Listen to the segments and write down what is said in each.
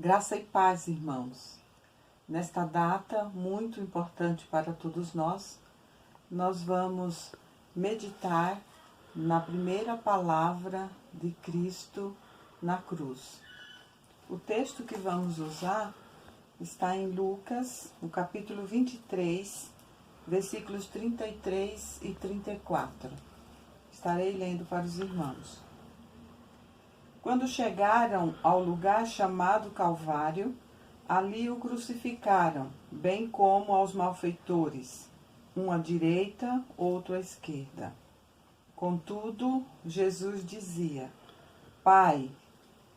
Graça e paz, irmãos. Nesta data muito importante para todos nós vamos meditar na primeira palavra de Cristo na cruz. O texto que vamos usar está em Lucas, no capítulo 23, versículos 33 e 34. Estarei lendo para os irmãos. Quando chegaram ao lugar chamado Calvário, ali o crucificaram, bem como aos malfeitores, um à direita, outro à esquerda. Contudo, Jesus dizia: Pai,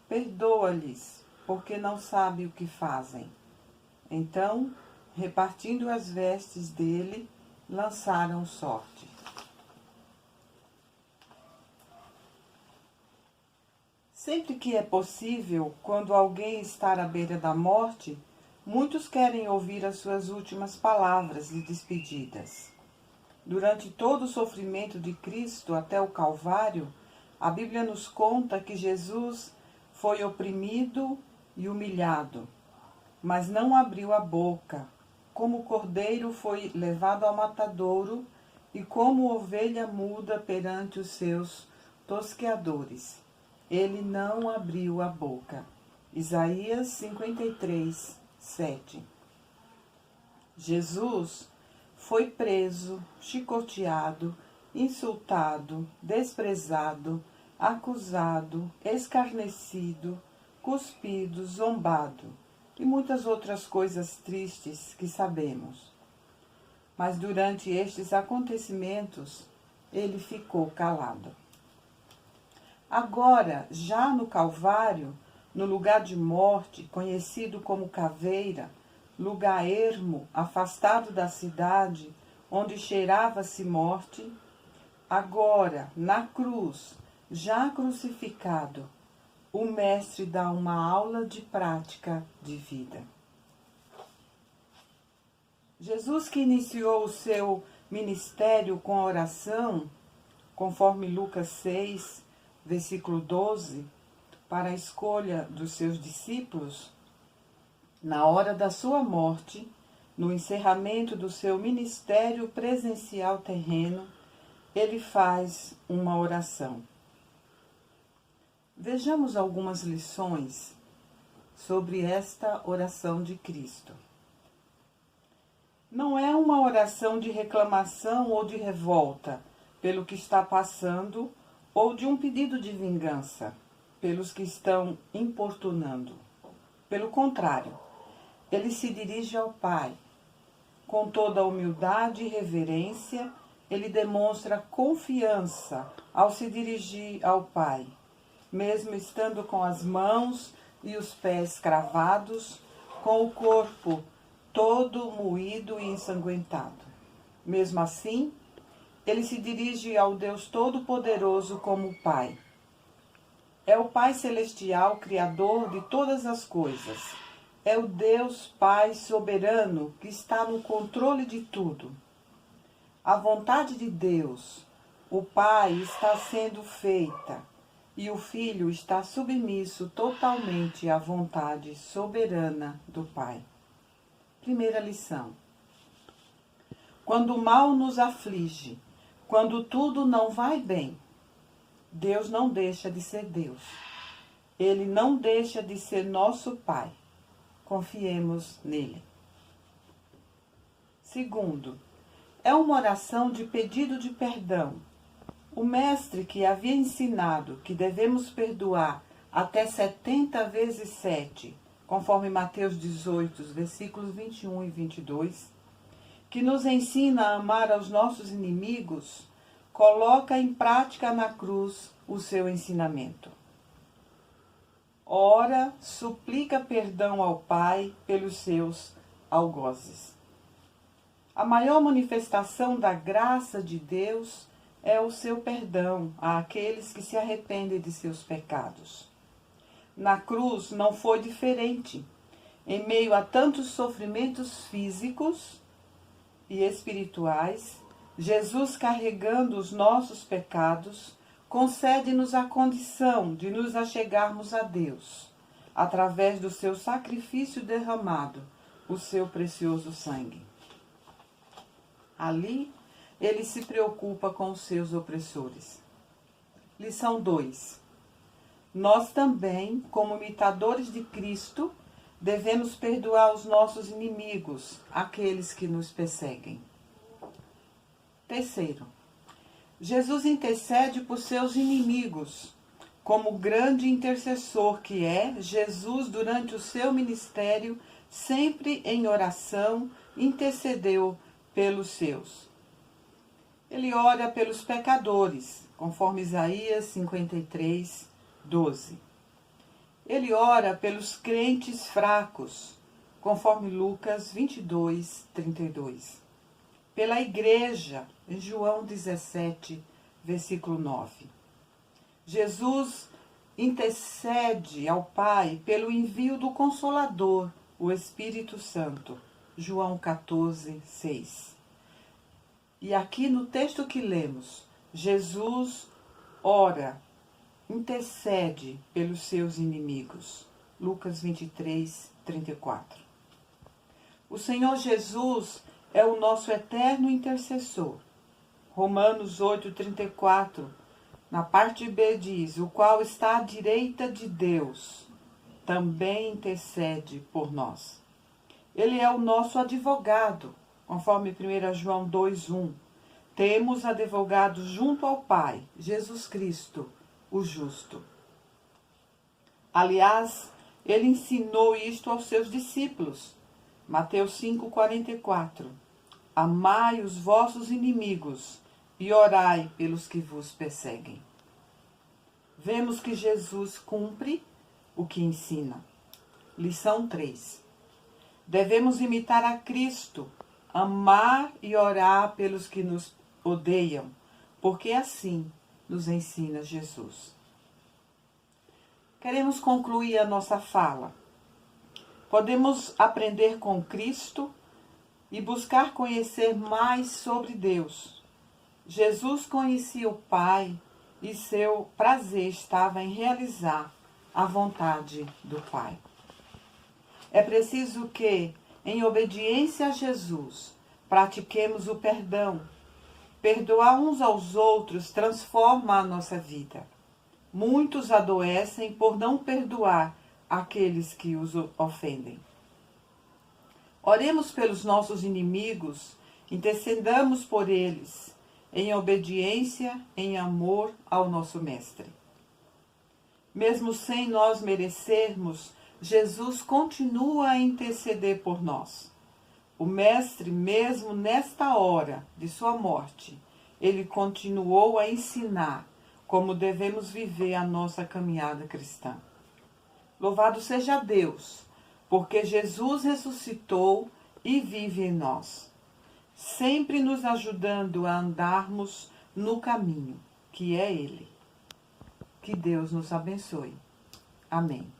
perdoa-lhes, porque não sabem o que fazem. Então, repartindo as vestes dele, lançaram sorte. Sempre que é possível, quando alguém está à beira da morte, muitos querem ouvir as suas últimas palavras de despedidas. Durante todo o sofrimento de Cristo até o Calvário, a Bíblia nos conta que Jesus foi oprimido e humilhado, mas não abriu a boca. Como cordeiro foi levado ao matadouro e como ovelha muda perante os seus tosqueadores. Ele não abriu a boca. Isaías 53, 7. Jesus foi preso, chicoteado, insultado, desprezado, acusado, escarnecido, cuspido, zombado e muitas outras coisas tristes que sabemos. Mas durante estes acontecimentos, ele ficou calado. Agora, já no Calvário, no lugar de morte, conhecido como Caveira, lugar ermo, afastado da cidade, onde cheirava-se morte, agora, na cruz, já crucificado, o Mestre dá uma aula de prática de vida. Jesus, que iniciou o seu ministério com a oração, conforme Lucas 6, versículo 12, para a escolha dos seus discípulos, na hora da sua morte, no encerramento do seu ministério presencial terreno, ele faz uma oração. Vejamos algumas lições sobre esta oração de Cristo. Não é uma oração de reclamação ou de revolta pelo que está passando ou de um pedido de vingança pelos que estão importunando. Pelo contrário, ele se dirige ao Pai. Com toda a humildade e reverência, ele demonstra confiança ao se dirigir ao Pai, mesmo estando com as mãos e os pés cravados, com o corpo todo moído e ensanguentado. Mesmo assim, ele se dirige ao Deus Todo-Poderoso como Pai. É o Pai Celestial, Criador de todas as coisas. É o Deus Pai soberano que está no controle de tudo. A vontade de Deus, o Pai, está sendo feita e o Filho está submisso totalmente à vontade soberana do Pai. Primeira lição. Quando o mal nos aflige, quando tudo não vai bem, Deus não deixa de ser Deus. Ele não deixa de ser nosso Pai. Confiemos nele. Segundo, é uma oração de pedido de perdão. O mestre que havia ensinado que devemos perdoar até 70 vezes 7, conforme Mateus 18, versículos 21 e 22, que nos ensina a amar aos nossos inimigos, coloca em prática na cruz o seu ensinamento. Ora, suplica perdão ao Pai pelos seus algozes. A maior manifestação da graça de Deus é o seu perdão àqueles que se arrependem de seus pecados. Na cruz não foi diferente. Em meio a tantos sofrimentos físicos e espirituais, Jesus, carregando os nossos pecados, concede-nos a condição de nos achegarmos a Deus. através do seu sacrifício derramado, o seu precioso sangue. Ali, ele se preocupa com os seus opressores. Lição 2. Nós também, como imitadores de Cristo, devemos perdoar os nossos inimigos, aqueles que nos perseguem. Terceiro, Jesus intercede por seus inimigos. Como grande intercessor que é, Jesus, durante o seu ministério, sempre em oração, intercedeu pelos seus. Ele ora pelos pecadores, conforme Isaías 53, 12. Ele ora pelos crentes fracos, conforme Lucas 22, 32. Pela igreja, em João 17, versículo 9. Jesus intercede ao Pai pelo envio do Consolador, o Espírito Santo, João 14, 6. E aqui no texto que lemos, Jesus ora, intercede pelos seus inimigos, Lucas 23, 34. O Senhor Jesus é o nosso eterno intercessor. Romanos 8, 34, na parte B diz, o qual está à direita de Deus, também intercede por nós. Ele é o nosso advogado, conforme 1 João 2:1. Temos advogado junto ao Pai, Jesus Cristo, o justo. Aliás, ele ensinou isto aos seus discípulos. Mateus 5:44. Amai os vossos inimigos e orai pelos que vos perseguem. Vemos que Jesus cumpre o que ensina. Lição 3. Devemos imitar a Cristo, amar e orar pelos que nos odeiam, porque assim nos ensina Jesus. Queremos concluir a nossa fala. Podemos aprender com Cristo e buscar conhecer mais sobre Deus. Jesus conhecia o Pai e seu prazer estava em realizar a vontade do Pai. É preciso que, em obediência a Jesus, pratiquemos o perdão. Perdoar uns aos outros transforma a nossa vida. Muitos adoecem por não perdoar aqueles que os ofendem. Oremos pelos nossos inimigos, intercedamos por eles, em obediência, em amor ao nosso Mestre. Mesmo sem nós merecermos, Jesus continua a interceder por nós. O Mestre, mesmo nesta hora de sua morte, ele continuou a ensinar como devemos viver a nossa caminhada cristã. Louvado seja Deus, porque Jesus ressuscitou e vive em nós, sempre nos ajudando a andarmos no caminho, que é Ele. Que Deus nos abençoe. Amém.